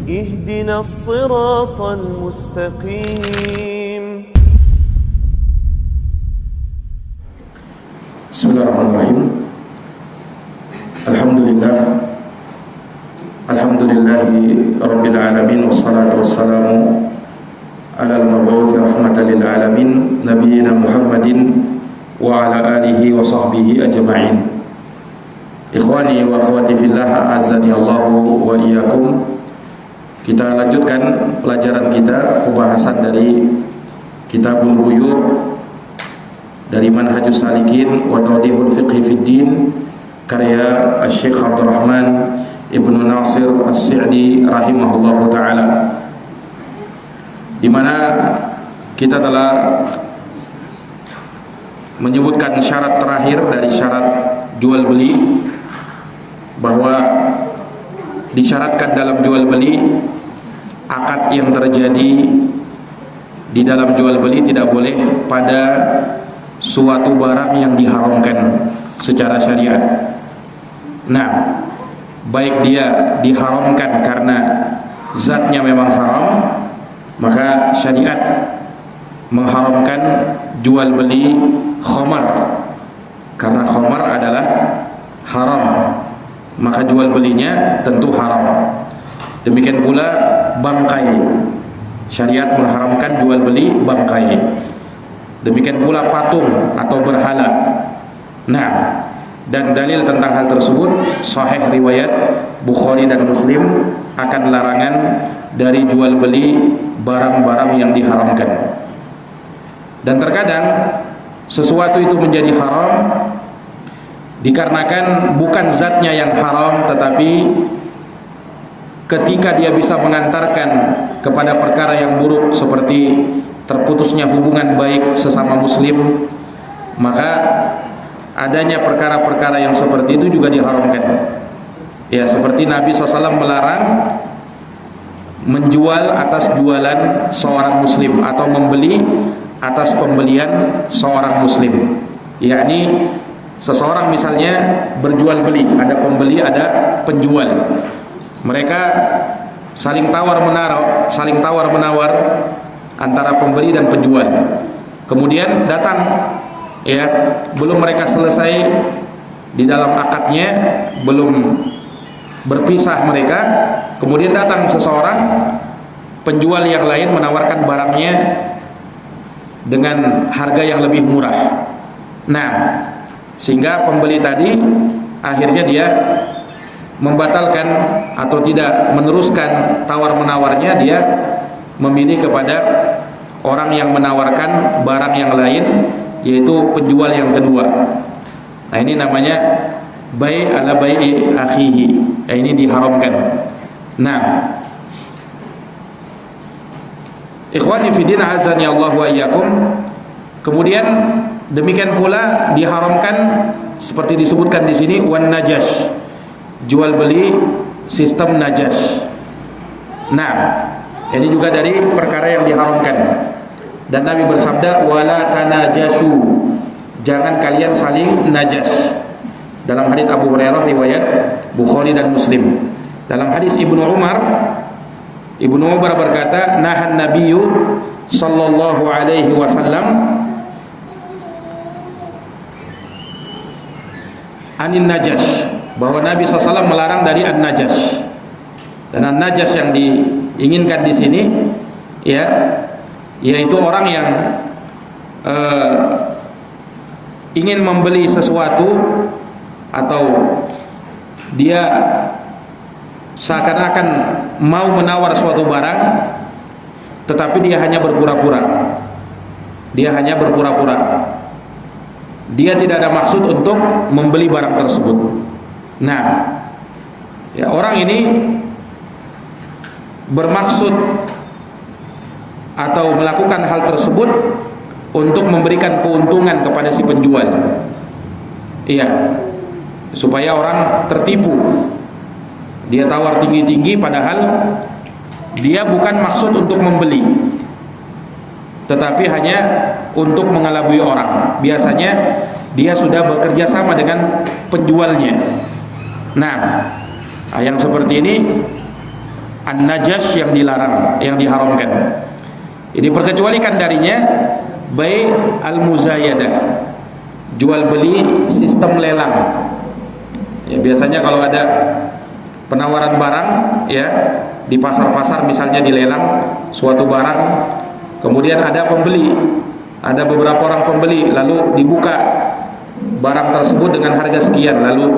اهدنا الصراط المستقيم. Bismillahirrahmanirrahim. Alhamdulillahi rabbil alamin, wassalatu wassalamu ala al-mab'uthi rahmatan lil alamin, nabiyyina Muhammadin wa ala alihi wa sahbihi ajma'in. Ikhwani wa akhwati fillah, azani Allahu wa iyyakum. Kita lanjutkan pelajaran kita, pembahasan dari Kitabul Buyur, dari Manhajus Salikin wa Tawdihul Fiqhi fid Din, karya Syekh Abdurrahman Ibnu Nasir As-Sa'di rahimahullahu taala, di mana kita telah menyebutkan syarat terakhir dari syarat jual beli, bahwa disyaratkan dalam jual beli akad yang terjadi di dalam jual beli tidak boleh pada suatu barang yang diharamkan secara syariat. Nah, baik dia diharamkan karena zatnya memang haram, maka syariat mengharamkan jual beli khamar karena khamar adalah haram, maka jual belinya tentu haram. Demikian pula bangkai, syariat mengharamkan jual beli bangkai. Demikian pula patung atau berhala. Nah, dan dalil tentang hal tersebut sahih riwayat Bukhari dan Muslim akan larangan dari jual beli barang-barang yang diharamkan. Dan terkadang sesuatu itu menjadi haram dikarenakan bukan zatnya yang haram, tetapi ketika dia bisa mengantarkan kepada perkara yang buruk seperti terputusnya hubungan baik sesama muslim, maka adanya perkara-perkara yang seperti itu juga diharamkan. Ya, seperti Nabi SAW melarang menjual atas jualan seorang muslim atau membeli atas pembelian seorang muslim. Yakni seseorang misalnya berjual beli, ada pembeli, ada penjual. Mereka saling tawar menawar antara pembeli dan penjual. Kemudian datang, ya, belum mereka selesai di dalam akadnya, belum berpisah mereka, kemudian datang seseorang penjual yang lain menawarkan barangnya dengan harga yang lebih murah. Nah, sehingga pembeli tadi akhirnya dia membatalkan atau tidak meneruskan tawar-menawarnya, dia memilih kepada orang yang menawarkan barang yang lain, yaitu penjual yang kedua. Nah, ini namanya bai' ala bai'i akhihi. Ini diharamkan. Nah, ikhwani fiddin, azani Allah wa iyyakum. Kemudian demikian pula diharamkan seperti disebutkan di sini wan najash, jual beli sistem najash. Nah, ini juga dari perkara yang diharamkan. Dan Nabi bersabda, wala tanajashu, jangan kalian saling najas. Dalam hadis Abu Hurairah riwayat Bukhari dan Muslim. Dalam hadis Ibnu Umar berkata, nahan Nabiyyu sallallahu alaihi wasallam anin najash, bahwa Nabi SAW melarang dari an-najash. Dan an-najash yang diinginkan di sini, ya, yaitu orang yang ingin membeli sesuatu atau dia seakan-akan mau menawar suatu barang, tetapi dia hanya berpura-pura. Dia tidak ada maksud untuk membeli barang tersebut. Nah, ya, orang ini bermaksud atau melakukan hal tersebut untuk memberikan keuntungan kepada si penjual. Iya, supaya orang tertipu. Dia tawar tinggi-tinggi padahal dia bukan maksud untuk membeli, tetapi hanya untuk mengelabui orang. Biasanya dia sudah bekerja sama dengan penjualnya. Nah, yang seperti ini an-najas yang dilarang, yang diharamkan. Ini diperkecualikan darinya bai al-muzayadah, jual beli sistem lelang. Ya, biasanya kalau ada penawaran barang ya di pasar-pasar, misalnya dilelang suatu barang, kemudian ada pembeli, ada beberapa orang pembeli, lalu dibuka barang tersebut dengan harga sekian, lalu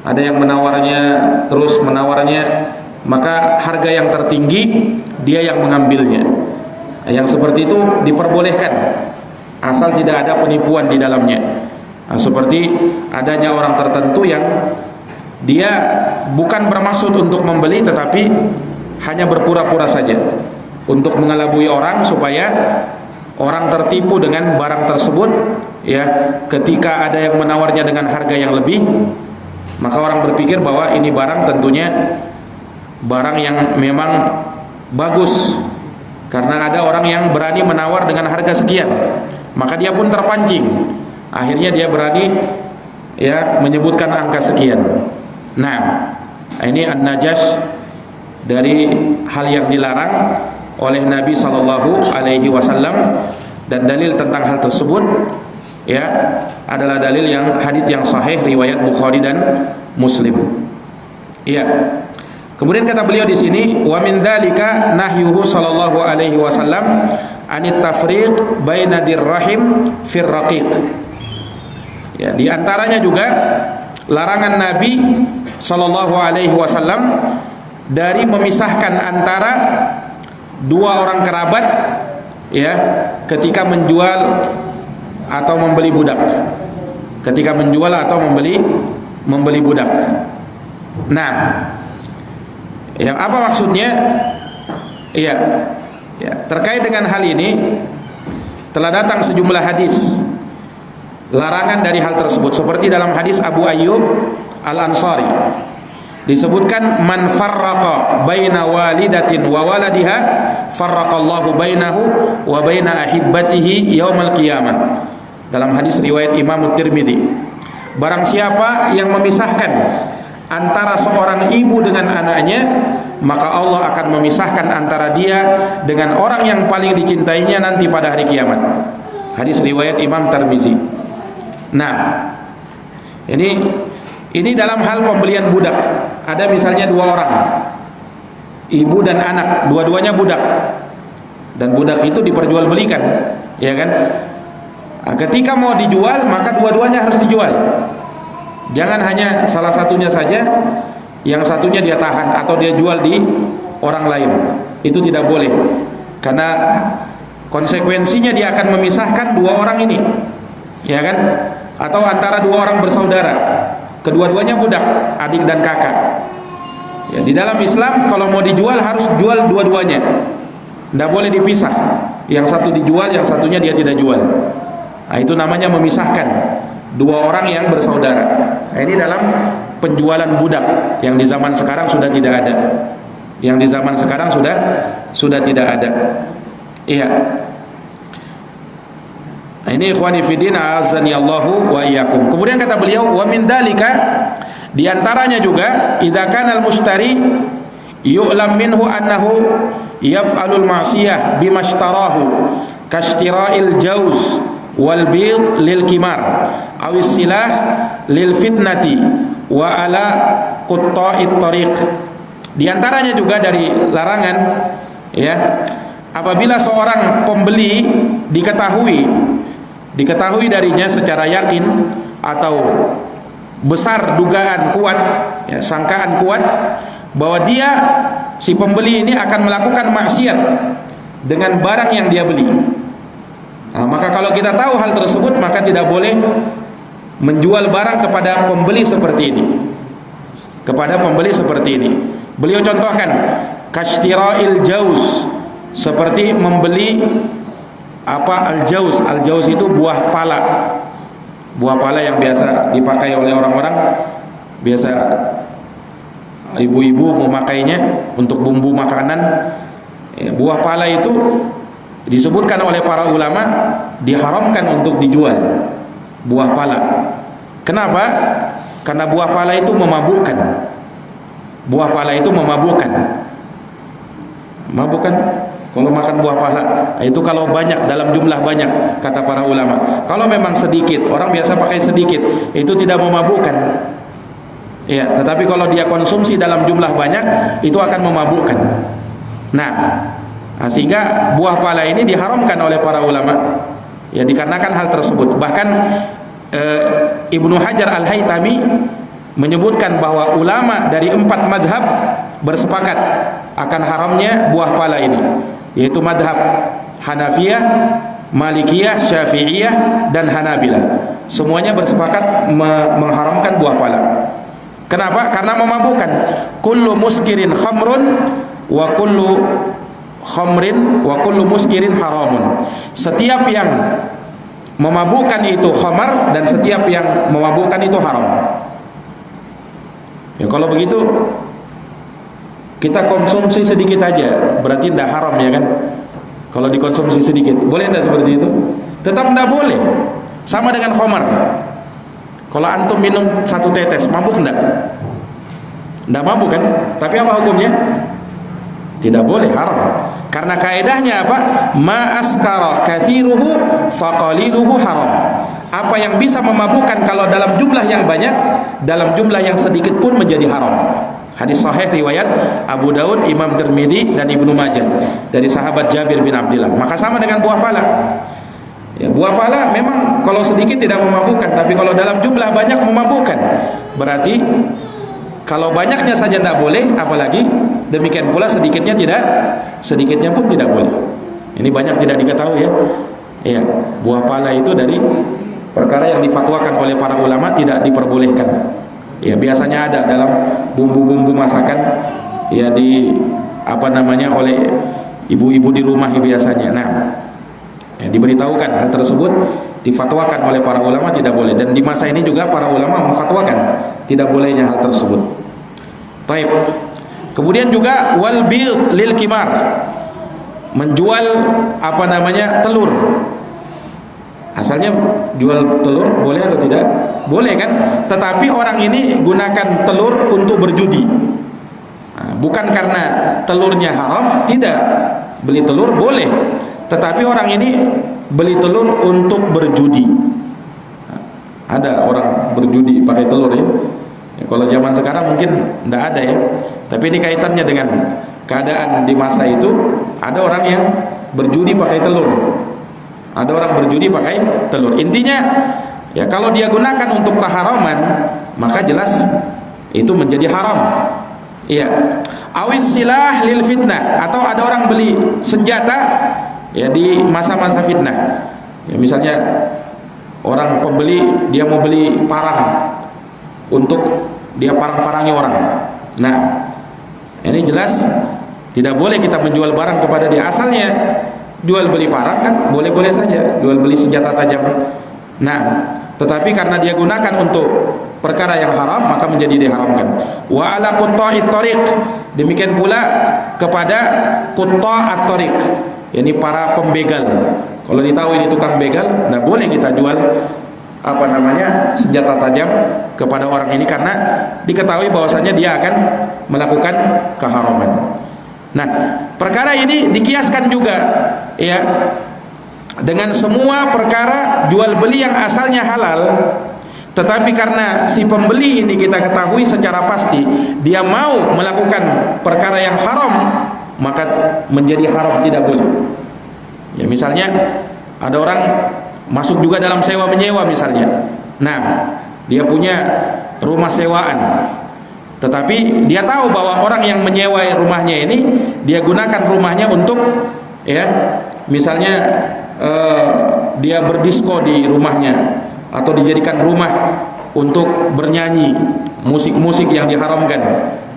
ada yang menawarnya, terus menawarnya, maka harga yang tertinggi dia yang mengambilnya. Yang seperti itu diperbolehkan asal tidak ada penipuan di dalamnya. Nah, seperti adanya orang tertentu yang dia bukan bermaksud untuk membeli, tetapi hanya berpura-pura saja untuk mengelabui orang supaya orang tertipu dengan barang tersebut. Ya, ketika ada yang menawarnya dengan harga yang lebih, maka orang berpikir bahwa ini barang tentunya barang yang memang bagus, karena ada orang yang berani menawar dengan harga sekian, maka dia pun terpancing. Akhirnya dia berani ya menyebutkan angka sekian. Nah, ini an-najas dari hal yang dilarang oleh Nabi sallallahu alaihi wasallam, dan dalil tentang hal tersebut ya adalah dalil yang hadits yang sahih riwayat Bukhari dan Muslim. Iya. Kemudian kata beliau di sini, wa min dzalika nahyuhu sallallahu alaihi wasallam anit tafriq baina dirrahim fir raqiq. Ya, di antaranya juga larangan Nabi sallallahu alaihi wasallam dari memisahkan antara dua orang kerabat ya ketika menjual atau membeli budak. Ketika menjual atau membeli budak. Nah, yang apa maksudnya? Iya, ya, terkait dengan hal ini telah datang sejumlah hadis larangan dari hal tersebut, seperti dalam hadis Abu Ayyub Al-Ansari disebutkan, man farraqa baina walidatin wa waladiha farraqallahu bainahu wa baina ahibbatihi yaumal qiyamah. Dalam hadis riwayat Imam Tirmidzi, barang siapa yang memisahkan antara seorang ibu dengan anaknya, maka Allah akan memisahkan antara dia dengan orang yang paling dicintainya nanti pada hari kiamat. Hadis riwayat Imam Tirmidzi. Nah, ini dalam hal pembelian budak. Ada misalnya dua orang, ibu dan anak, dua-duanya budak, dan budak itu diperjualbelikan, ya kan? Nah, ketika mau dijual, maka dua-duanya harus dijual. Jangan hanya salah satunya saja, yang satunya dia tahan atau dia jual di orang lain. Itu tidak boleh, karena konsekuensinya dia akan memisahkan dua orang ini, ya kan? Atau antara dua orang bersaudara, kedua-duanya budak, adik dan kakak. Ya, di dalam Islam kalau mau dijual harus jual dua-duanya, tidak boleh dipisah. Yang satu dijual, yang satunya dia tidak jual. Nah, itu namanya memisahkan dua orang yang bersaudara. Nah, ini dalam penjualan budak yang di zaman sekarang sudah tidak ada. Yang di zaman sekarang sudah tidak ada. Iya. Nah, ini ikhwani fiddin azani Allahu wa iyyakum. Kemudian kata beliau, wa min dzalika, di antaranya juga, idza kana al-mushtari yu'lam minhu annahu yaf'alul ma'siyah bimashtarahu kashtira'il jawz wal bid lil kimar awis silah lil fitnati wa ala qutta'it tariq. Di antaranya juga dari larangan ya, apabila seorang pembeli diketahui darinya secara yakin atau besar dugaan kuat ya, sangkaan kuat bahwa dia si pembeli ini akan melakukan maksiat dengan barang yang dia beli. Nah, maka kalau kita tahu hal tersebut, maka tidak boleh menjual barang kepada pembeli seperti ini. Kepada pembeli seperti ini. Beliau contohkan kashtira'il jauz, seperti membeli al-jauz. Al-jauz itu buah pala. Buah pala yang biasa dipakai oleh orang-orang, biasa ibu-ibu memakainya untuk bumbu makanan. Buah pala itu disebutkan oleh para ulama diharamkan untuk dijual. Buah pala. Kenapa? Karena buah pala itu memabukkan. Buah pala itu memabukkan. Mabuk kan kalau makan buah pala. Itu kalau banyak, dalam jumlah banyak, kata para ulama. Kalau memang sedikit, orang biasa pakai sedikit, itu tidak memabukkan. Ya, tetapi kalau dia konsumsi dalam jumlah banyak, itu akan memabukkan. Nah, sehingga buah pala ini diharamkan oleh para ulama. Ya, dikarenakan hal tersebut. Bahkan Ibnu Hajar Al-Haytami menyebutkan bahwa ulama dari 4 madhab bersepakat akan haramnya buah pala ini, yaitu madhab Hanafiyah, Malikiyah, Syafi'iyah, dan Hanabilah. Semuanya bersepakat mengharamkan buah pala. Kenapa? Karena memabukkan. Kullu muskirin khamrun wa kullu khamrin wa kullu muskirin haramun. Setiap yang memabukkan itu khamar, dan setiap yang memabukkan itu haram. Ya, kalau begitu kita konsumsi sedikit aja, berarti tidak haram, ya kan? Kalau dikonsumsi sedikit, boleh tidak seperti itu? Tetap tidak boleh. Sama dengan khamar. Kalau antum minum 1 tetes, mabuk tidak? Tidak mabuk kan? Tapi apa hukumnya? Tidak boleh, haram. Karena kaedahnya apa? Ma askara kathiruhu faqaliluhu haram. Apa yang bisa memabukkan kalau dalam jumlah yang banyak, dalam jumlah yang sedikit pun menjadi haram. Hadis sahih riwayat Abu Daud, Imam Tirmidzi, dan Ibnu Majah dari sahabat Jabir bin Abdullah. Maka sama dengan buah pala. Ya, buah pala memang kalau sedikit tidak memabukkan, tapi kalau dalam jumlah banyak memabukkan. Berarti kalau banyaknya saja tidak boleh, apalagi demikian pula sedikitnya pun tidak boleh. Ini banyak tidak diketahui, ya. Ya, buah pala itu dari perkara yang difatwakan oleh para ulama tidak diperbolehkan. Ya, biasanya ada dalam bumbu-bumbu masakan, ya, oleh ibu-ibu di rumah biasanya. Nah, ya, diberitahukan hal tersebut, difatwakan oleh para ulama tidak boleh, dan di masa ini juga para ulama memfatwakan tidak bolehnya hal tersebut. Taib. Kemudian juga wal bil lil kimar, menjual telur. Asalnya jual telur boleh atau tidak? Boleh kan? Tetapi orang ini gunakan telur untuk berjudi. Bukan karena telurnya haram, tidak. Beli telur boleh, tetapi orang ini beli telur untuk berjudi. Ada orang berjudi pakai telur, ya. Kalau zaman sekarang mungkin tidak ada, ya. Tapi ini kaitannya dengan keadaan di masa itu. Ada orang yang berjudi pakai telur. Ada orang berjudi pakai telur. Intinya, ya, kalau dia gunakan untuk keharaman, maka jelas itu menjadi haram. Iya. Awis silah lil fitnah, atau ada orang beli senjata, ya, di masa-masa fitnah. Ya, misalnya orang pembeli dia mau beli parang untuk dia parang-parangi orang. Nah, ini jelas tidak boleh kita menjual barang kepada dia. Asalnya jual beli parang kan boleh-boleh saja, jual beli senjata tajam. Nah, tetapi karena dia gunakan untuk perkara yang haram, maka menjadi diharamkan. Wa ala qutta'it thariq, demikian pula kepada qutta'at thariq, yakni para pembegal. Kalau ditahu ini tukang begal, nah boleh kita jual senjata tajam kepada orang ini, karena diketahui bahwasanya dia akan melakukan keharaman. Nah, perkara ini dikiaskan juga, ya, dengan semua perkara jual beli yang asalnya halal, tetapi karena si pembeli ini kita ketahui secara pasti dia mau melakukan perkara yang haram, maka menjadi haram, tidak boleh. Ya, misalnya ada orang masuk juga dalam sewa menyewa misalnya. Nah, dia punya rumah sewaan, tetapi dia tahu bahwa orang yang menyewa rumahnya ini dia gunakan rumahnya untuk, ya, misalnya dia berdisko di rumahnya, atau dijadikan rumah untuk bernyanyi musik-musik yang diharamkan.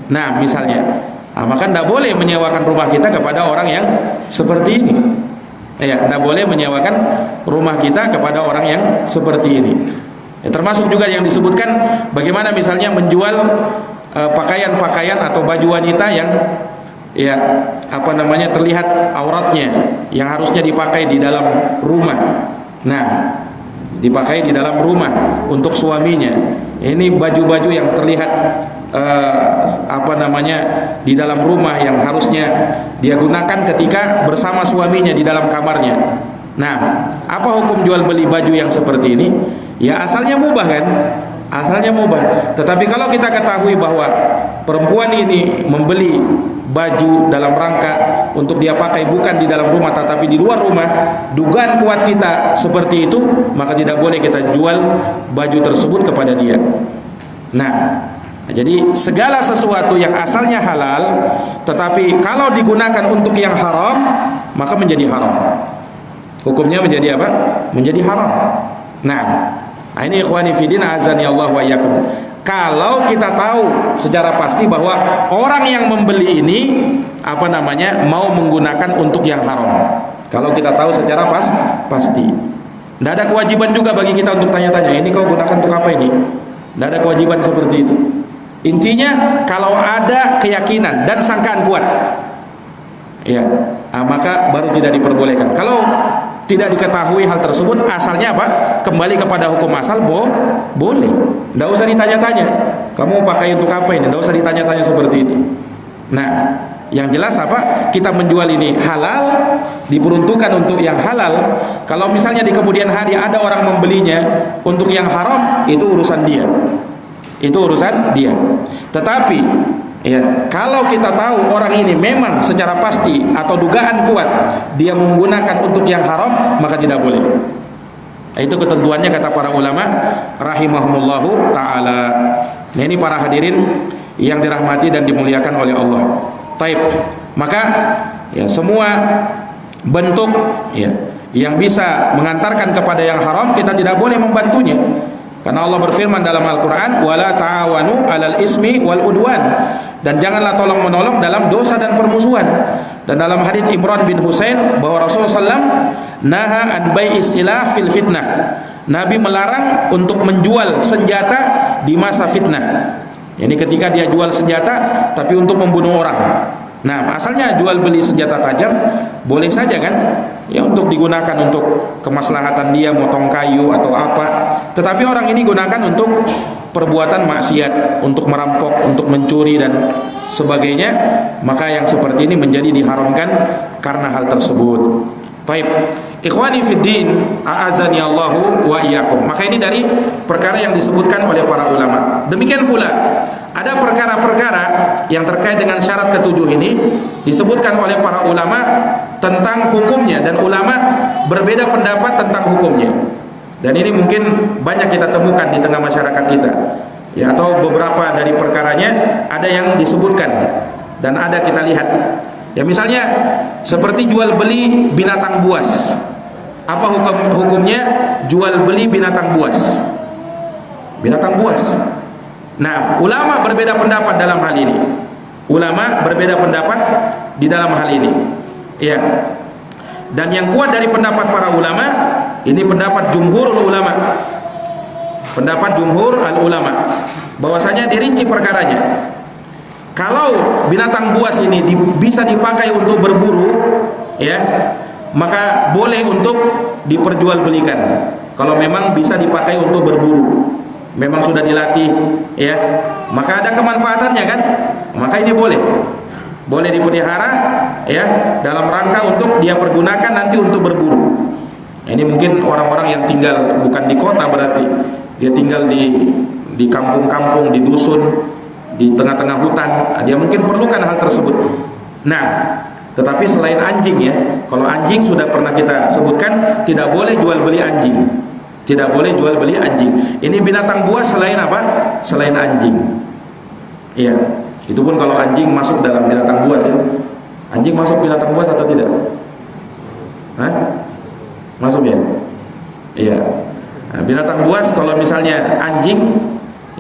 Nah, misalnya, maka tidak boleh menyewakan rumah kita kepada orang yang seperti ini. Ya, tidak boleh menyewakan rumah kita kepada orang yang seperti ini. Ya, termasuk juga yang disebutkan bagaimana misalnya menjual pakaian-pakaian atau baju wanita yang, ya, terlihat auratnya, yang harusnya dipakai di dalam rumah. Nah, dipakai di dalam rumah untuk suaminya. Ini baju-baju yang terlihat di dalam rumah yang harusnya dia gunakan ketika bersama suaminya di dalam kamarnya. Nah, apa hukum jual beli baju yang seperti ini? Ya asalnya mubah kan? Asalnya mubah. Tetapi kalau kita ketahui bahwa perempuan ini membeli baju dalam rangka untuk dia pakai bukan di dalam rumah tetapi di luar rumah, dugaan kuat kita seperti itu, maka tidak boleh kita jual baju tersebut kepada dia. Nah, jadi segala sesuatu yang asalnya halal tetapi kalau digunakan untuk yang haram, maka menjadi haram. Hukumnya menjadi apa? Menjadi haram. Nah, ini ikhwani fillah azani Allah wa iyyakum. Kalau kita tahu secara pasti bahwa orang yang membeli ini mau menggunakan untuk yang haram. Kalau kita tahu secara pasti. Tidak ada kewajiban juga bagi kita untuk tanya-tanya, ini kau gunakan untuk apa ini? Tidak ada kewajiban seperti itu. Intinya kalau ada keyakinan dan sangkaan kuat, ya, maka baru tidak diperbolehkan. Kalau tidak diketahui hal tersebut, asalnya apa? Kembali kepada hukum asal, boleh. Tidak usah ditanya-tanya, kamu pakai untuk apa ini? Tidak usah ditanya-tanya seperti itu. Nah, yang jelas apa? Kita menjual ini halal, diperuntukkan untuk yang halal. Kalau misalnya di kemudian hari ada orang membelinya untuk yang haram, itu urusan dia. Itu urusan dia. Tetapi ya, kalau kita tahu orang ini memang secara pasti atau dugaan kuat dia menggunakan untuk yang haram, maka tidak boleh. Itu ketentuannya kata para ulama rahimahumullahu taala. Nah, ini para hadirin yang dirahmati dan dimuliakan oleh Allah. Taib. Maka ya semua bentuk ya yang bisa mengantarkan kepada yang haram kita tidak boleh membantunya. Karena Allah berfirman dalam Al-Quran, wala ta'awanu 'alal ismi wal udwan, dan janganlah tolong menolong dalam dosa dan permusuhan. Dan dalam hadits Imran bin Husain bahwa Rasulullah SAW naha an bai'is silah fil fitnah. Nabi melarang untuk menjual senjata di masa fitnah. Ini ketika dia jual senjata tapi untuk membunuh orang. Nah, asalnya jual beli senjata tajam boleh saja kan? Ya, untuk digunakan untuk kemaslahatan dia motong kayu atau apa. Tetapi orang ini gunakan untuk perbuatan maksiat, untuk merampok, untuk mencuri dan sebagainya, maka yang seperti ini menjadi diharamkan karena hal tersebut. Baik, ikhwani fiddin, a'azani Allahu wa iyyakum. Maka ini dari perkara yang disebutkan oleh para ulama. Demikian pula ada perkara-perkara yang terkait dengan syarat ketujuh ini disebutkan oleh para ulama tentang hukumnya, dan ulama berbeda pendapat tentang hukumnya. Dan ini mungkin banyak kita temukan di tengah masyarakat kita. Ya, atau beberapa dari perkaranya ada yang disebutkan dan ada kita lihat. Ya, misalnya seperti jual beli binatang buas. Apa hukumnya jual beli binatang buas? Binatang buas. Nah, ulama berbeda pendapat dalam hal ini. Ulama berbeda pendapat di dalam hal ini. Ya. Dan yang kuat dari pendapat para ulama, ini pendapat jumhurul ulama. Pendapat jumhur al ulama bahwasanya dirinci perkaranya. Kalau binatang buas ini bisa dipakai untuk berburu, ya, maka boleh untuk diperjualbelikan. Kalau memang bisa dipakai untuk berburu, memang sudah dilatih, ya, maka ada kemanfaatannya kan, maka ini boleh dipelihara, ya, dalam rangka untuk dia pergunakan nanti untuk berburu. Ini mungkin orang-orang yang tinggal bukan di kota, berarti dia tinggal di kampung-kampung, di dusun, di tengah-tengah hutan, dia mungkin perlukan hal tersebut. Nah, tetapi selain anjing, ya, kalau anjing sudah pernah kita sebutkan tidak boleh jual beli anjing. Tidak boleh jual beli anjing. Ini binatang buas selain apa? Selain anjing. Iya. Itu pun kalau anjing masuk dalam binatang buas, ya. Anjing masuk binatang buas atau tidak? Hah? Masuk, ya? Iya. Nah, binatang buas kalau misalnya anjing,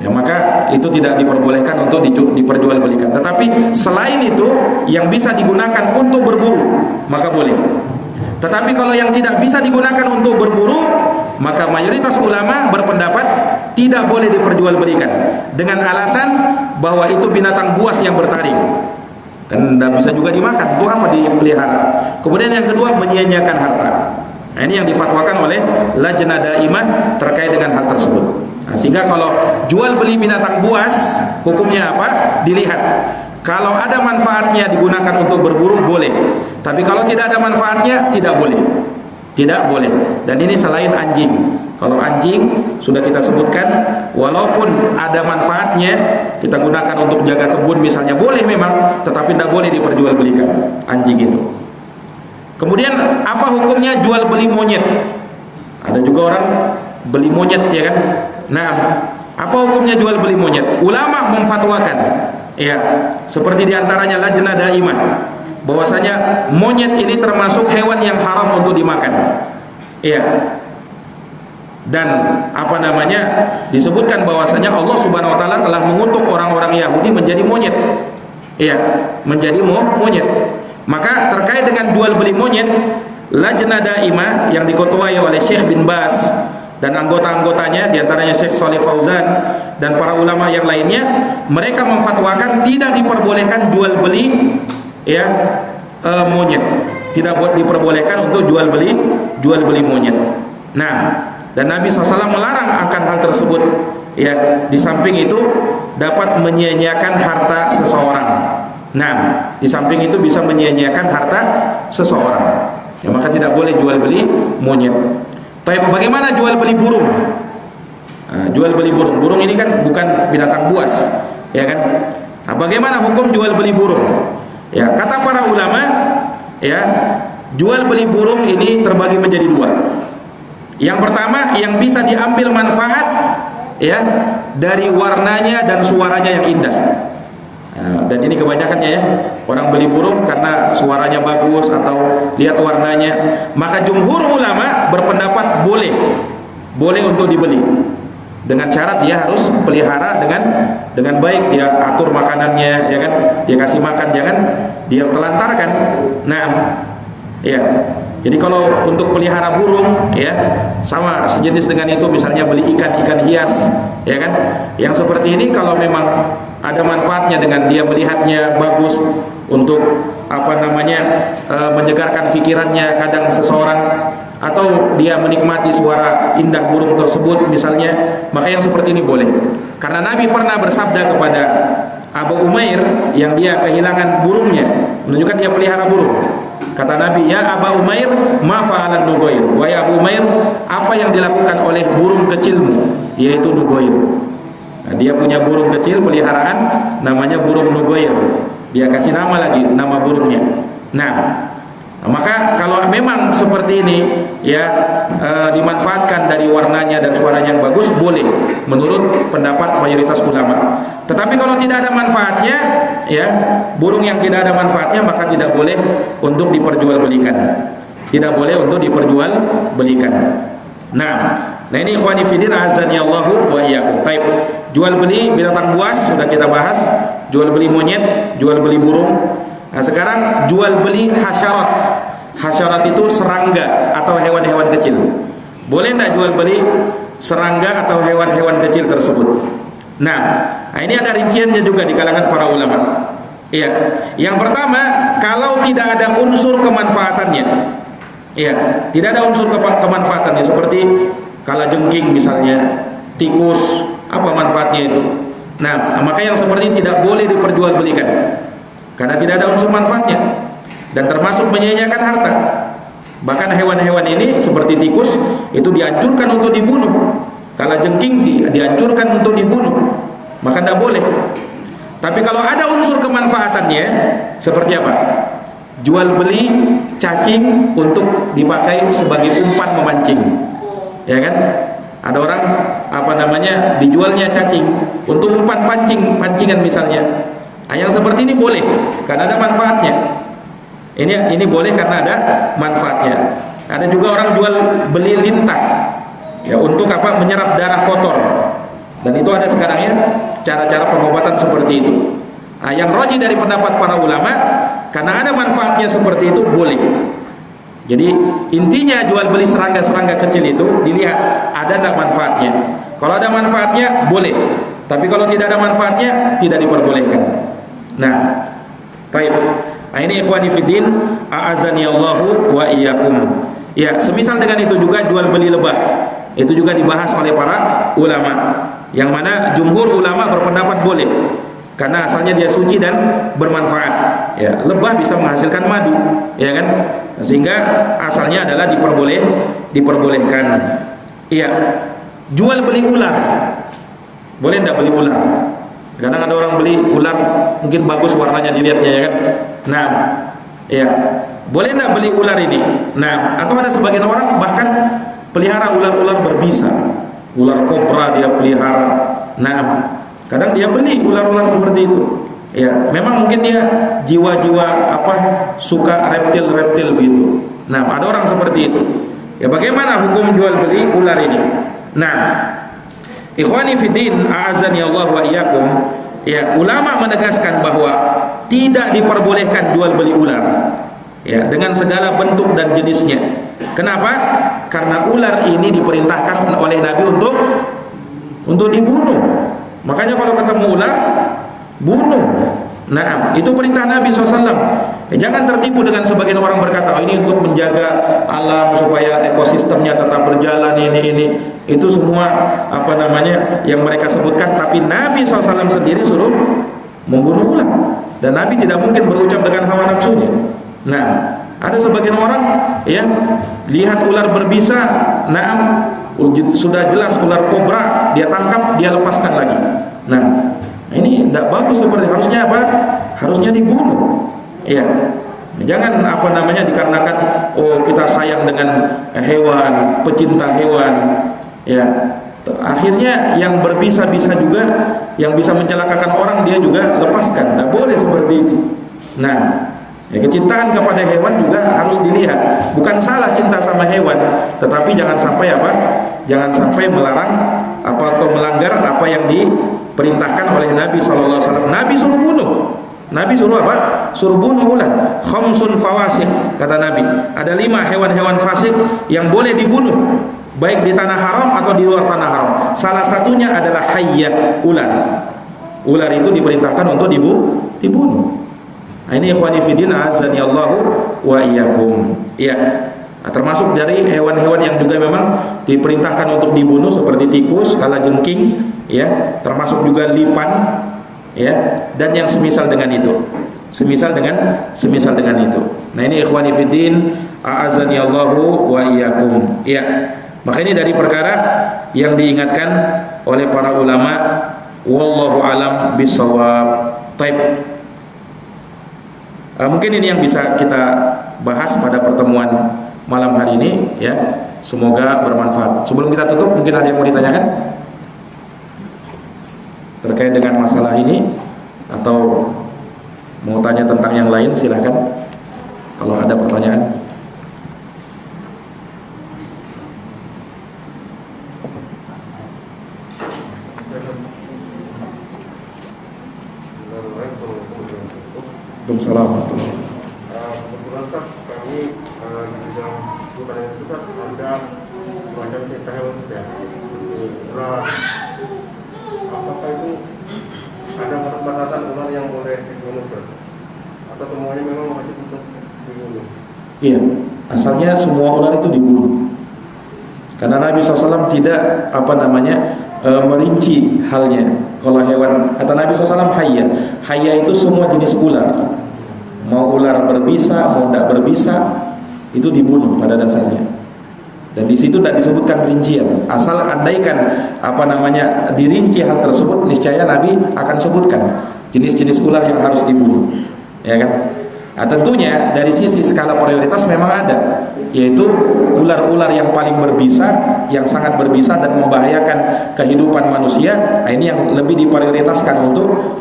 ya, maka itu tidak diperbolehkan untuk diperjualbelikan. Tetapi selain itu yang bisa digunakan untuk berburu, maka boleh. Tetapi kalau yang tidak bisa digunakan untuk berburu, maka mayoritas ulama berpendapat tidak boleh diperjualbelikan dengan alasan bahwa itu binatang buas yang bertaring. Kan tidak bisa juga dimakan, itu apa dipelihara. Kemudian yang kedua, menyia-nyiakan harta. Nah, ini yang difatwakan oleh Lajnah Daimah terkait dengan hal tersebut. Nah, sehingga kalau jual beli binatang buas, hukumnya apa? Dilihat. Kalau ada manfaatnya digunakan untuk berburu, boleh. Tapi kalau tidak ada manfaatnya, tidak boleh. Tidak boleh. Dan ini selain anjing. Kalau anjing sudah kita sebutkan, walaupun ada manfaatnya, kita gunakan untuk jaga kebun misalnya, boleh memang, tetapi tidak boleh diperjualbelikan anjing itu. Kemudian apa hukumnya jual beli monyet? Ada juga orang beli monyet, ya kan? Nah, apa hukumnya jual beli monyet? Ulama memfatwakan, ya, seperti diantaranya Lajnah Daimah, bahwasanya monyet ini termasuk hewan yang haram untuk dimakan. Ya. Dan apa namanya? Disebutkan bahwasanya Allah Subhanahu wa taala telah mengutuk orang-orang Yahudi menjadi monyet. Ya, menjadi monyet. Maka terkait dengan jual beli monyet, Lajnah Daimah yang diketuai oleh Syekh bin Baz dan anggota-anggotanya, diantaranya Syekh Shalih Fauzan dan para ulama yang lainnya, mereka memfatwakan tidak diperbolehkan jual beli, ya, monyet. Tidak diperbolehkan untuk jual beli monyet. Nah, dan Nabi SAW melarang akan hal tersebut, ya. Di samping itu dapat menyia-nyiakan harta seseorang. Nah, di samping itu bisa menyia-nyiakan harta seseorang, ya, maka tidak boleh jual beli monyet. Tapi bagaimana jual beli burung? Nah, jual beli burung. Burung ini kan bukan binatang buas, ya kan? Nah, bagaimana hukum jual beli burung? Ya, kata para ulama, ya, jual beli burung ini terbagi menjadi dua. Yang pertama, yang bisa diambil manfaat, ya, dari warnanya dan suaranya yang indah. Nah, dan ini kebanyakannya, ya, orang beli burung karena suaranya bagus atau lihat warnanya. Maka jumhur ulama berpendapat boleh untuk dibeli, dengan syarat dia harus pelihara dengan baik, dia atur makanannya, ya kan, dia kasih makan, jangan dia telantarkan. Nah, ya, jadi kalau untuk pelihara burung, ya, sama sejenis dengan itu, misalnya beli ikan hias, ya kan, yang seperti ini kalau memang ada manfaatnya dengan dia melihatnya bagus untuk apa namanya, menyegarkan pikirannya kadang seseorang, atau dia menikmati suara indah burung tersebut misalnya, maka yang seperti ini boleh. Karena Nabi pernah bersabda kepada Abu Umair yang dia kehilangan burungnya, menunjukkan dia pelihara burung. Kata Nabi, "Ya Abu Umair, ma fa'alan nugoir." Wahai Abu Umair, apa yang dilakukan oleh burung kecilmu, yaitu nugoir. Nah, dia punya burung kecil peliharaan namanya burung nugoir. Dia kasih nama lagi, nama burungnya. Nah, maka kalau memang seperti ini, ya, dimanfaatkan dari warnanya dan suaranya yang bagus, boleh menurut pendapat mayoritas ulama. Tetapi kalau tidak ada manfaatnya, ya, burung yang tidak ada manfaatnya, maka tidak boleh untuk diperjualbelikan. Tidak boleh untuk diperjualbelikan. Nah ini ikhwani fillah azani Allahu wa iyyakum. Baik, jual beli binatang buas sudah kita bahas, jual beli monyet, jual beli burung. Nah, sekarang jual beli hasyarat. Hasyarat itu serangga atau hewan-hewan kecil. Boleh tidak jual beli serangga atau hewan-hewan kecil tersebut? Nah, ini ada rinciannya juga di kalangan para ulama. Iya. Yang pertama, kalau tidak ada unsur kemanfaatannya. Iya, tidak ada unsur kemanfaatannya, seperti kalajengking misalnya, tikus, apa manfaatnya itu? Nah, maka yang seperti ini tidak boleh diperjualbelikan karena tidak ada unsur manfaatnya dan termasuk menyia-nyiakan harta. Bahkan hewan-hewan ini seperti tikus itu dianjurkan untuk dibunuh. Kalajengking dianjurkan untuk dibunuh, maka tidak boleh. Tapi kalau ada unsur kemanfaatannya, seperti apa? Jual beli cacing untuk dipakai sebagai umpan memancing, ya kan? Ada orang apa namanya dijualnya cacing untuk umpan pancingan misalnya. Nah, yang seperti ini boleh karena ada manfaatnya. Ini boleh karena ada manfaatnya. Ada juga orang jual beli lintah, ya, untuk apa? Menyerap darah kotor. Dan itu ada sekarang, ya, cara-cara pengobatan seperti itu. Nah, yang roji dari pendapat para ulama, karena ada manfaatnya seperti itu, boleh. Jadi intinya jual beli serangga-serangga kecil itu dilihat ada tidak manfaatnya. Kalau ada manfaatnya boleh, tapi kalau tidak ada manfaatnya tidak diperbolehkan. Nah, baik. Nah, ini ikhwani fiddin, a'azani Allahu wa iyyakum. Ya, semisal dengan itu juga jual beli lebah. Itu juga dibahas oleh para ulama, yang mana jumhur ulama berpendapat boleh karena asalnya dia suci dan bermanfaat. Ya, lebah bisa menghasilkan madu, ya kan? Sehingga asalnya adalah diperbolehkan. Iya. Jual beli ular. Boleh enggak beli ular? Kadang ada orang beli ular mungkin bagus warnanya dilihatnya, ya kan? Nah, iya. Boleh enggak beli ular ini? Nah, atau ada sebagian orang bahkan pelihara ular-ular berbisa. Ular kobra dia pelihara. Nah, kadang dia beli ular-ular seperti itu. Ya, memang mungkin dia jiwa-jiwa suka reptil-reptil begitu. Nah, ada orang seperti itu. Ya, bagaimana hukum jual beli ular ini? Nah, ikhwani fiddin, a'azani Allah wa iyyakum. Ya, ulama menegaskan bahwa tidak diperbolehkan jual beli ular. Ya, dengan segala bentuk dan jenisnya. Kenapa? Karena ular ini diperintahkan oleh Nabi untuk dibunuh. Makanya kalau ketemu ular, bunuh. Nah, itu perintah Nabi SAW. Jangan tertipu dengan sebagian orang berkata, oh, ini untuk menjaga alam supaya ekosistemnya tetap berjalan, ini. Itu semua yang mereka sebutkan. Tapi Nabi SAW sendiri suruh membunuh ular. Dan Nabi tidak mungkin berucap dengan hawa nafsunya. Nah, ada sebagian orang lihat ular berbisa, sudah jelas ular kobra, dia tangkap, dia lepaskan lagi. Nah, ini tidak bagus. Seperti harusnya harusnya dibunuh. Ya, jangan dikarenakan kita sayang dengan hewan, pecinta hewan. Ya, akhirnya yang berbisa-bisa juga, yang bisa mencelakakan orang dia juga lepaskan. Tidak boleh seperti itu. Nah, ya, kecintaan kepada hewan juga harus dilihat. Bukan salah cinta sama hewan, tetapi jangan sampai jangan sampai melarang atau melanggar apa yang diperintahkan oleh Nabi SAW. Nabi suruh bunuh. Nabi suruh suruh bunuh ular. Khamsun fawasik, kata Nabi. Ada 5 hewan-hewan fasik yang boleh dibunuh, baik di tanah haram atau di luar tanah haram. Salah satunya adalah hayyah, ular. Ular itu diperintahkan untuk dibunuh. Nah, ini ikhwani fiddin, azani Allahu wa iyyakum. Ya. Nah, termasuk dari hewan-hewan yang juga memang diperintahkan untuk dibunuh seperti tikus, kalajengking, ya, termasuk juga lipan, ya, dan yang semisal dengan itu. Semisal dengan itu. Nah, ini ikhwani fiddin, azani Allahu wa iyyakum. Ya. Maka ini dari perkara yang diingatkan oleh para ulama, wallahu alam bisawab. Taib. Mungkin ini yang bisa kita bahas pada pertemuan malam hari ini, ya. Semoga bermanfaat. Sebelum kita tutup, mungkin ada yang mau ditanyakan terkait dengan masalah ini, atau mau tanya tentang yang lain, silakan kalau ada pertanyaan. Waalaikumsalam. Kebetulan Ustaz, kami di bidang pertanian itu Ustaz, ada semacam cinta hewan ya. Ular, apakah itu ada batasan ular yang boleh dibunuh Ustaz? Atau semuanya memang wajib untuk dibunuh? Iya, asalnya semua ular itu dibunuh. Karena Nabi SAW tidak merinci halnya. Kalau hewan, kata Nabi SAW, hayya itu semua jenis ular. Mau ular berbisa, mau tidak berbisa, itu dibunuh pada dasarnya. Dan di situ tidak disebutkan rincian. Asal andaikan dirinci hal tersebut, niscaya Nabi akan sebutkan jenis-jenis ular yang harus dibunuh. Ya kan? Nah, tentunya dari sisi skala prioritas memang ada, yaitu ular-ular yang paling berbisa, yang sangat berbisa dan membahayakan kehidupan manusia. Nah, ini yang lebih diprioritaskan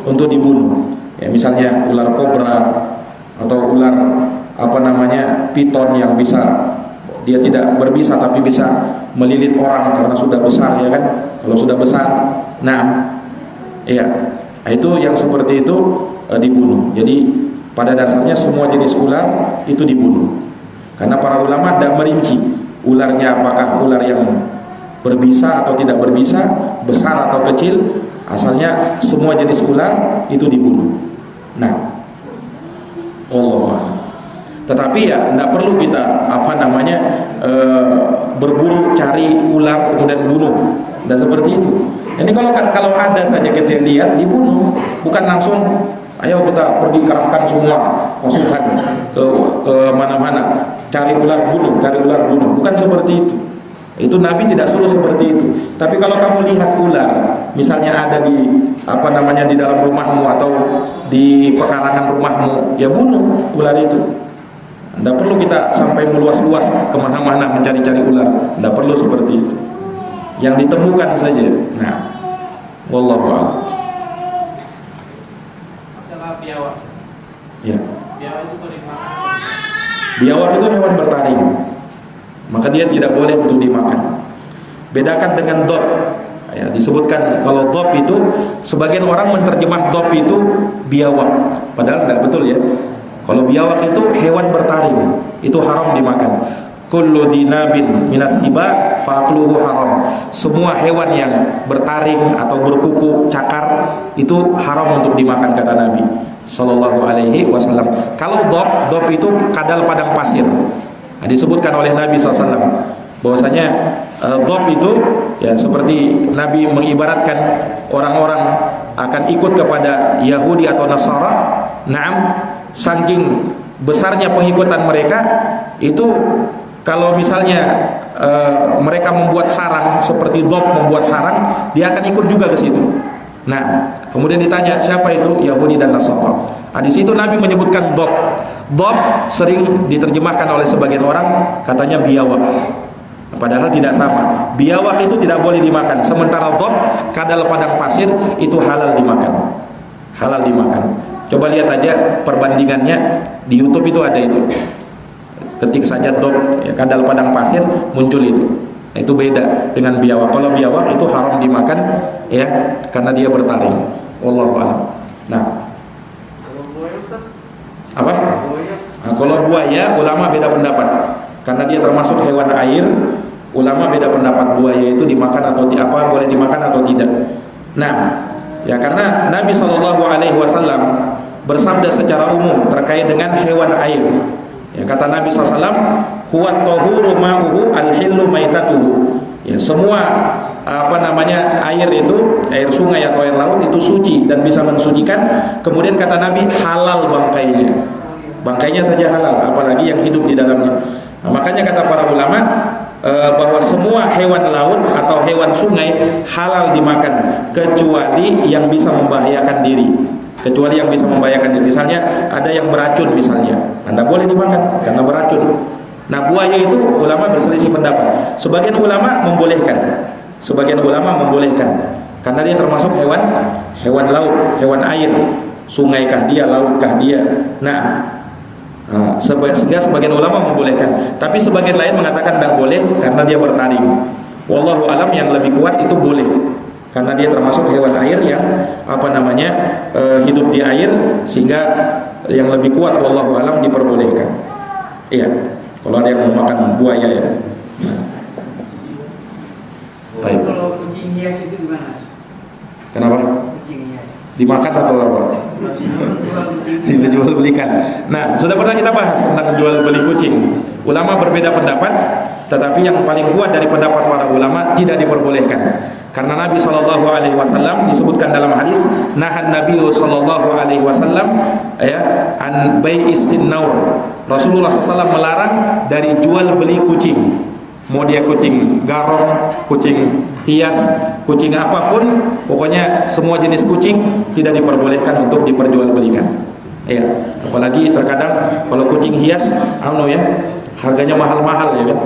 untuk dibunuh. Ya, misalnya ular kobra atau ular piton yang bisa, dia tidak berbisa tapi bisa melilit orang karena sudah besar, ya kan? Kalau sudah besar, itu yang seperti itu dibunuh. Jadi pada dasarnya semua jenis ular itu dibunuh. Karena para ulama tidak merinci ularnya apakah ular yang berbisa atau tidak berbisa, besar atau kecil, asalnya semua jenis ular itu dibunuh. Nah, Allah. Tetapi ya tidak perlu kita berburu cari ular kemudian bunuh. Tidak seperti itu. Ini kalau ada saja kita lihat dibunuh, bukan langsung ayo kita pergi kerahkan semua pasukan ke mana-mana cari ular bunuh, bukan seperti itu. Itu Nabi tidak suruh seperti itu. Tapi kalau kamu lihat ular, misalnya ada di di dalam rumahmu atau di pekarangan rumahmu, ya bunuh ular itu. Tidak perlu kita sampai meluas-luas kemana-mana mencari-cari ular. Tidak perlu seperti itu. Yang ditemukan saja. Nah, wallahu a'lam. Masalah biawak. Ya. Biawak itu boleh dimakan. Biawak itu hewan bertaring, maka dia tidak boleh untuk dimakan. Bedakan dengan dop. Ya, disebutkan kalau dop itu sebagian orang menerjemah dop itu biawak, padahal tidak betul ya. Kalau biawak itu hewan bertaring, itu haram dimakan. Kullu dhinabin minas siba faqluhu haram. Semua hewan yang bertaring atau berkuku, cakar itu haram untuk dimakan kata Nabi sallallahu alaihi wasallam. Kalau dop itu kadal padang pasir. Nah, disebutkan oleh Nabi SAW bahwasanya dop itu ya seperti Nabi mengibaratkan orang-orang akan ikut kepada Yahudi atau Nasara. Naam, saking besarnya pengikutan mereka itu, kalau misalnya mereka membuat sarang seperti dop membuat sarang, dia akan ikut juga ke situ. Nah, kemudian ditanya siapa itu, Yahudi dan Nasara. Nah, di situ Nabi menyebutkan dop. Dop sering diterjemahkan oleh sebagian orang katanya biawak. Padahal tidak sama. Biawak itu tidak boleh dimakan. Sementara dop, kadal padang pasir, itu halal dimakan. Halal dimakan. Coba lihat aja perbandingannya di YouTube itu ada itu. Ketik saja dop, ya, kadal padang pasir, muncul itu. Itu beda dengan biawak. Kalau biawak itu haram dimakan ya karena dia bertaring. Wallahu a'lam. Nah, apa? Nah, kalau buaya ulama beda pendapat. Karena dia termasuk hewan air, ulama beda pendapat buaya itu dimakan atau boleh dimakan atau tidak. Nah, ya karena Nabi SAW bersabda secara umum terkait dengan hewan air. Ya, kata Nabi SAW, huwa tahuru ma'uhu al-hillu maitatuhu. Ya, semua air itu, air sungai atau air laut itu suci dan bisa mensucikan. Kemudian kata Nabi, halal bangkainya. Bangkainya saja halal, apalagi yang hidup di dalamnya. Nah, makanya kata para ulama bahwa semua hewan laut atau hewan sungai halal dimakan kecuali yang bisa membahayakan diri. Kecuali yang bisa membahayakan diri. Misalnya ada yang beracun misalnya, Anda boleh dimakan karena beracun. Nah, buaya itu ulama berselisih pendapat. Sebagian ulama membolehkan, sebagian ulama membolehkan karena dia termasuk hewan laut, hewan air. Sungaikah dia, lautkah dia? Nah, sehingga sebagian ulama membolehkan. Tapi sebagian lain mengatakan tidak boleh karena dia bertaring. Wallahu alam, yang lebih kuat itu boleh. Karena dia termasuk hewan air yang hidup di air, sehingga yang lebih kuat wallahu alam diperbolehkan. Iya, kalau ada yang mau makan buaya ya. Baik. Kalau kucing hias itu gimana? Kenapa? Kucing hias. Dimakan atau apa? Dijual belikan. Nah, sudah pernah kita bahas tentang jual beli kucing. Ulama berbeda pendapat, tetapi yang paling kuat dari pendapat para ulama tidak diperbolehkan. Karena Nabi SAW disebutkan dalam hadis, nahan Nabi SAW ya an bai'is sinnaur. Rasulullah SAW melarang dari jual beli kucing. Mau dia kucing garong, kucing hias, kucing apapun, pokoknya semua jenis kucing tidak diperbolehkan untuk diperjualbelikan. Ya, apalagi terkadang kalau kucing hias, harganya mahal-mahal ya kan.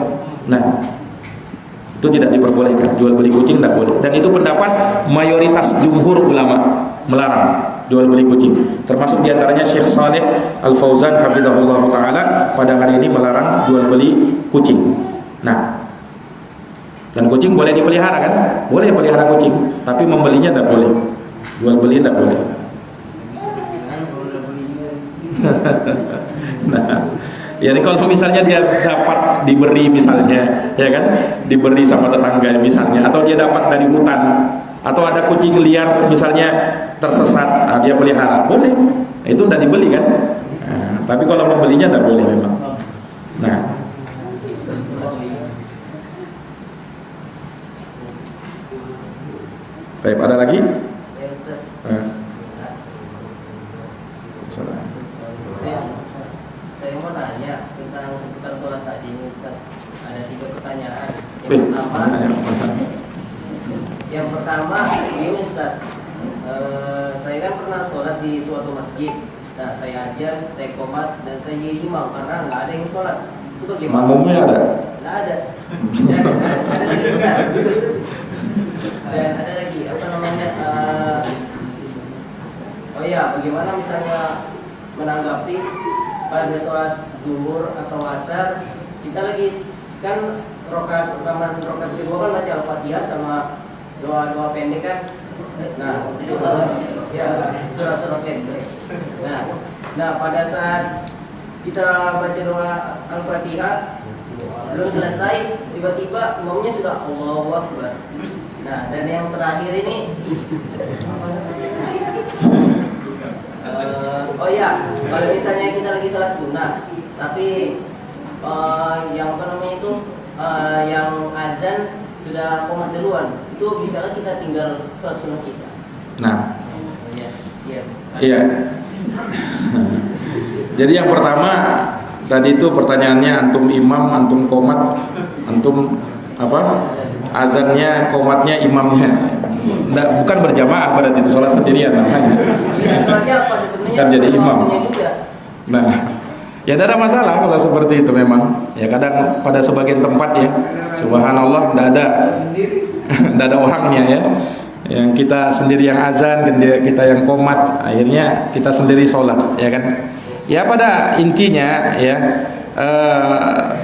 Nah, itu tidak diperbolehkan, jual beli kucing tidak boleh. Dan itu pendapat mayoritas jumhur ulama melarang jual beli kucing. Termasuk diantaranya Syekh Saleh Al Fauzan hafizahullah taala pada hari ini melarang jual beli kucing. Nah, dan kucing boleh dipelihara kan? Boleh pelihara kucing, tapi membelinya tidak boleh. Jual beli tidak boleh. Nah, ya kalau misalnya dia dapat diberi misalnya, ya kan, diberi sama tetangga misalnya, atau dia dapat dari hutan, atau ada kucing liar misalnya tersesat, dia pelihara, boleh, itu tidak dibeli kan. Nah, tapi kalau membelinya tidak boleh memang. Nah, Ada lagi? Saya Ustaz. Eh, salah. Saya mau nanya tentang seputar sholat tadi ini Ustaz. Ada 3 pertanyaan. Yang pertama ini Ustaz. Saya kan pernah sholat di suatu masjid. Nah, saya ajar, saya qomat, dan saya jadi imam karena nggak ada yang sholat. Itu bagaimana? Makmumnya ada? Nggak ada. Dan ada lagi Ustaz. Dan ada lagi apa namanya? Oh iya, bagaimana misalnya menanggapi pada sholat zuhur atau asar, kita lagi kan rokaat kedua kan baca Al-Fatihah sama doa-doa pendek kan. Nah, ya surah-surah pendek. Nah, pada saat kita baca doa Al-Fatihah belum selesai, tiba-tiba imamnya sudah Allahu Akbar. Nah, dan yang terakhir ini oh ya, kalau misalnya kita lagi sholat sunnah, tapi yang apa namanya itu yang azan sudah qomat duluan, itu bisa kita tinggal sholat sunnah kita. Nah, Iya. iya. Jadi yang pertama tadi itu pertanyaannya, antum imam, antum qomat, antum apa? Azannya, qomatnya, imamnya. Nggak, bukan berjamaah berarti itu, sholat sendirian namanya. Kan jadi imam. Nah, ya tidak ada masalah kalau seperti itu memang. Ya kadang pada sebagian tempat ya, subhanallah, tidak ada orangnya ya. Yang kita sendiri yang azan, kita yang qomat, akhirnya kita sendiri sholat, ya kan? Ya pada intinya ya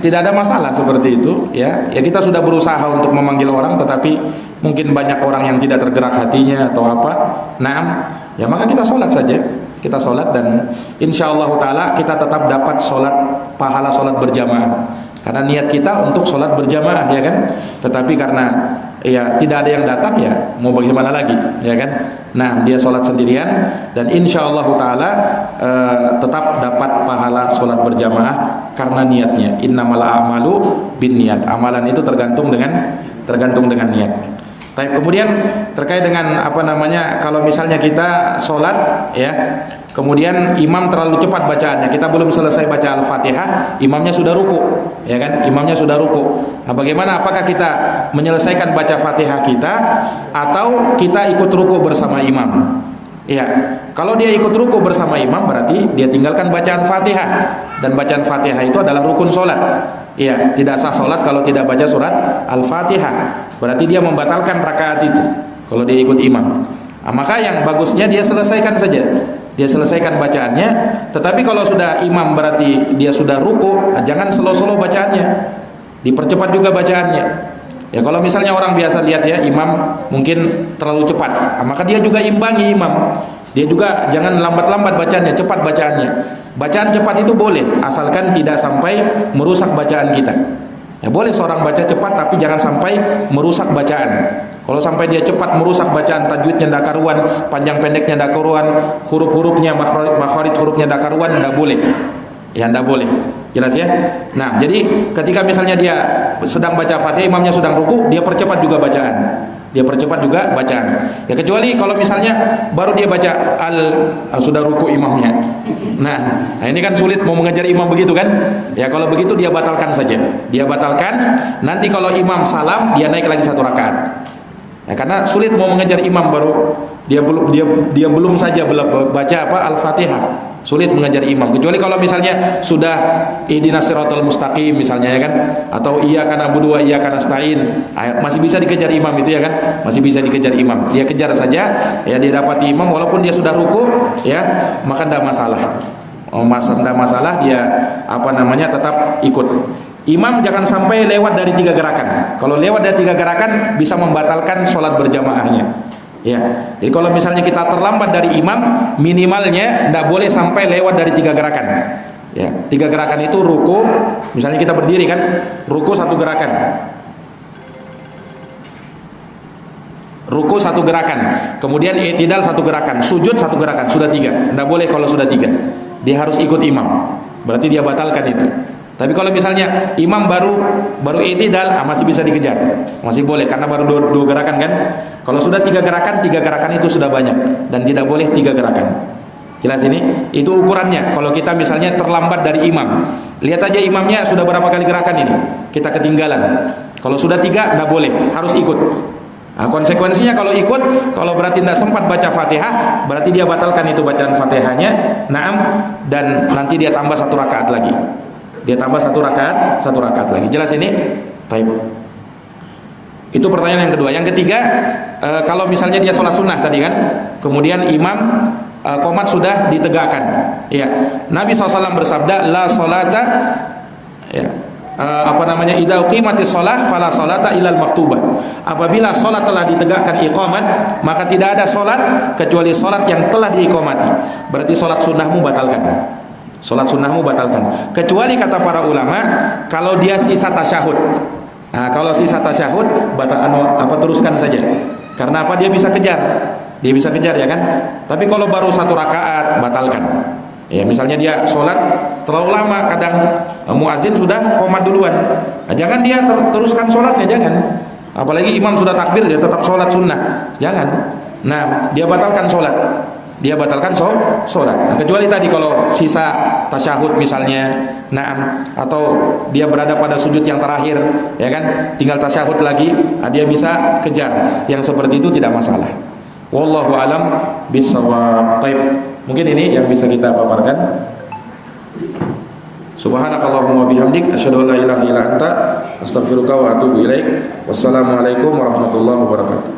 tidak ada masalah seperti itu ya. Ya kita sudah berusaha untuk memanggil orang, tetapi mungkin banyak orang yang tidak tergerak hatinya atau apa. Nah, ya maka kita sholat saja. Kita sholat dan insya Allah Ta'ala kita tetap dapat sholat, pahala sholat berjamaah. Karena niat kita untuk sholat berjamaah, ya kan. Tetapi karena ya tidak ada yang datang, ya mau bagaimana lagi, ya kan. Nah, dia sholat sendirian dan insya Allah Ta'ala tetap dapat pahala sholat berjamaah karena niatnya. Innamal a'malu binniyat. Amalan itu tergantung dengan niat. Tapi kemudian terkait dengan apa namanya, kalau misalnya kita sholat ya, kemudian imam terlalu cepat bacaannya, kita belum selesai baca Al-Fatihah, imamnya sudah ruku, ya kan? Imamnya sudah ruku. Nah, bagaimana? Apakah kita menyelesaikan baca Fatihah kita atau kita ikut ruku bersama imam? Ya, kalau dia ikut ruku bersama imam berarti dia tinggalkan bacaan Fatihah, dan bacaan Fatihah itu adalah rukun sholat. Iya, tidak sah sholat kalau tidak baca surat Al-Fatihah. Berarti dia membatalkan rakaat itu kalau dia ikut imam. Nah, maka yang bagusnya dia selesaikan saja. Dia selesaikan bacaannya. Tetapi kalau sudah imam berarti dia sudah ruku, jangan slow-slow bacaannya. Dipercepat juga bacaannya. Ya kalau misalnya orang biasa lihat ya, imam mungkin terlalu cepat, maka dia juga imbangi imam. Dia juga jangan lambat-lambat bacaannya, cepat bacaannya. Bacaan cepat itu boleh, asalkan tidak sampai merusak bacaan kita. Ya boleh seorang baca cepat, tapi jangan sampai merusak bacaan. Kalau sampai dia cepat merusak bacaan, tajwidnya ndak karuan, panjang pendeknya ndak karuan, huruf-hurufnya, makharij hurufnya ndak karuan, ndak boleh. Ya ndak boleh. Jelas ya? Nah, jadi ketika misalnya dia sedang baca Fatihah, imamnya sedang ruku, dia percepat juga bacaan. Dia percepat juga bacaan. Ya kecuali kalau misalnya baru dia baca sudah ruku imamnya. Nah, ini kan sulit mau mengejar imam begitu kan? Ya kalau begitu dia batalkan saja. Dia batalkan. Nanti kalau imam salam, dia naik lagi 1 rakaat. Ya, karena sulit mau mengejar imam baru dia belum saja baca apa Al-Fatihah. Sulit mengejar imam, kecuali kalau misalnya sudah ihdinas siratal mustaqim misalnya ya kan, atau iyyaka na'budu wa iyyaka nasta'in, masih bisa dikejar imam itu ya kan, masih bisa dikejar imam. Dia kejar saja ya, dia dapati imam walaupun dia sudah ruku ya, maka tidak masalah. Tidak masalah, dia apa namanya tetap ikut. Imam jangan sampai lewat dari 3 gerakan. Kalau lewat dari 3 gerakan bisa membatalkan sholat berjamaahnya. Ya, jadi kalau misalnya kita terlambat dari imam, minimalnya tidak boleh sampai lewat dari 3 gerakan. Ya, 3 gerakan itu ruku, misalnya kita berdiri kan, ruku 1 gerakan, ruku 1 gerakan, kemudian i'tidal 1 gerakan, sujud 1 gerakan, sudah 3. Tidak boleh kalau sudah 3, dia harus ikut imam, berarti dia batalkan itu. Tapi kalau misalnya imam baru i'tidal, masih bisa dikejar, masih boleh karena baru 2 gerakan kan. Kalau sudah 3 gerakan itu sudah banyak dan tidak boleh 3 gerakan. Jelas ini? Itu ukurannya. Kalau kita misalnya terlambat dari imam, lihat aja imamnya sudah berapa kali gerakan ini, kita ketinggalan. Kalau sudah 3, tidak boleh, harus ikut. Nah, konsekuensinya kalau ikut, kalau berarti tidak sempat baca Fatihah, berarti dia batalkan itu bacaan Fatihahnya. Naam, dan nanti dia tambah 1 rakaat lagi. Dia tambah 1 rakaat lagi. Jelas ini? Baik. Itu pertanyaan yang kedua. Yang ketiga, kalau misalnya dia sholat sunnah tadi kan, kemudian imam qomat sudah ditegakkan. Ya. Nabi SAW bersabda, la sholata, ya, idza uqimatis shalah fala sholata ilal maktubah. Apabila salat telah ditegakkan iqamat, maka tidak ada salat kecuali salat yang telah diiqamati. Berarti salat sunnahmu batalkan. Salat sunnahmu batalkan. Kecuali kata para ulama, kalau dia sisa tasyahud. Nah, kalau sisa tasyahud teruskan saja. Karena apa? Dia bisa kejar. Dia bisa kejar, ya kan? Tapi kalau baru 1 rakaat, batalkan. Ya, misalnya dia sholat terlalu lama, kadang muazin sudah qomat duluan. Nah, jangan dia teruskan sholatnya, jangan. Apalagi imam sudah takbir, dia tetap sholat sunnah, jangan. Nah, dia batalkan sholat. Dia batalkan sholat. Nah, kecuali tadi kalau sisa tasyahud misalnya, atau dia berada pada sujud yang terakhir, ya kan? Tinggal tasyahud lagi, dia bisa kejar. Yang seperti itu tidak masalah. Wallahu alam bissawab. Baik. Mungkin ini yang bisa kita paparkan. Subhanakallahumma bihamdik asyhadu an la ilaha illa anta astaghfiruka wa atubu ilaik. Wassalamualaikum warahmatullahi wabarakatuh.